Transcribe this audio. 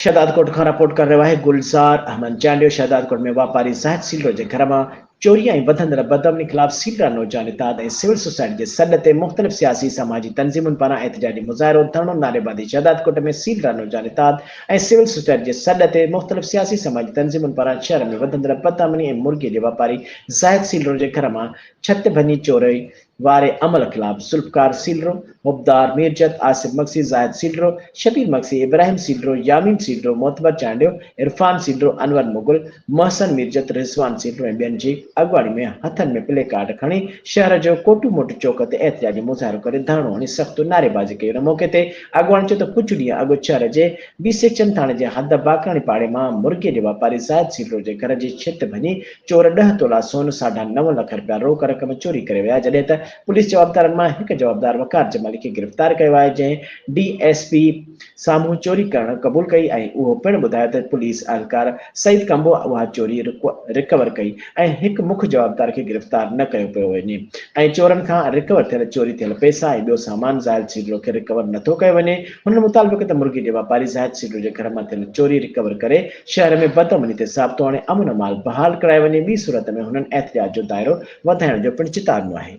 शहदादकोट खां रिपोर्ट कर रहियो आहे गुलज़ार अहमद चांडियो। शहदादकोट में वापारी ज़ाहिद सीलरो जे घर में चोरी ऐं वधंदड़ बदअमनी ख़िलाफ़ सीलरा नौजवान इत्तेहाद ऐं सिविल सोसाइटी जे सॾ ते मुख़्तलिफ़ सियासी समाजी तंज़ीमुनि पारां एहतिजाजी मुज़ाहिरो धरणो नारेबाज़ी। शहदादकोट में सीलरा नौजवान इत्तेहाद ऐं सिविल सोसाइटी जे सॾ ते मुख़्तलिफ़ सियासी समाजी तंज़ीमुनि पारां शहर में वधंदड़ बदअमनी ऐं मुर्गीअ जे वापारी ज़ाहिद सीलरो जे घर मां छत भञी चोरी वारे अमल ख़िलाफ़ ज़ुल्फ़कार सीलरो, मुबदार मीरजत, आसिफ मक्सी, ज़ाहिद सीलरो, शबीर मक्सी, इब्राहिम सीलरो, यामीन सीलरो, मोतबर चांडियो, इरफान सीलरो, अनवर मुगल, मोहसन मीरजत, रिज़वान सीलरो ऐं ॿियनि जी अॻुवाणी में हथनि में प्ले कार्ड खणी शहर जो कोटू मोटू चौक ते एहतिजाजी मुज़ाहिरो करे धरणो हणी सख़्तु नारेबाज़ी कई। उन मौक़े ते अॻुवाणी चयो त कुझु ॾींहं अॻु शहर जे बी सेक्शन थाणे जे हद बाकाणी पाड़े मां मुर्गीअ जे वापारी ज़ाहिद सीलरो जे घर जी छित भञी चोर 10 तोला सोन, 9.5 लख रुपया रोक रक़म चोरी करे विया, जॾहिं त पुलिस जवाबदारनि मां हिकु जवाबदार वकार जमाली खे गिरफ़्तार कयो आहे, जंहिं डीएसपी साम्हूं चोरी करणु क़बूल कई ऐं उहो पिणु ॿुधायो त पुलिस अहलकार सईद कंबो उहा चोरी रिकवर कई ऐं हिकु मुख्य जवाबदार खे गिरफ़्तार न कयो पियो वञे ऐं चोरनि खां रिकवर थियल चोरी थियल पैसा ऐं ॿियो सामान ज़ाहिद सीलरो खे रिकवर नथो कयो वञे। हुन मुताबिक़ त मुर्गी जे वापारी ज़ाहिद सीलरो जे घर मां थियल चोरी रिकवर करे शहर में बदअमनी ते साबितो हाणे अमन माल बहाल कराए वञे। ॿी सूरत में हुननि एहतिजाज जो दाइरो वधाइण जो पिणु चितारियो आहे।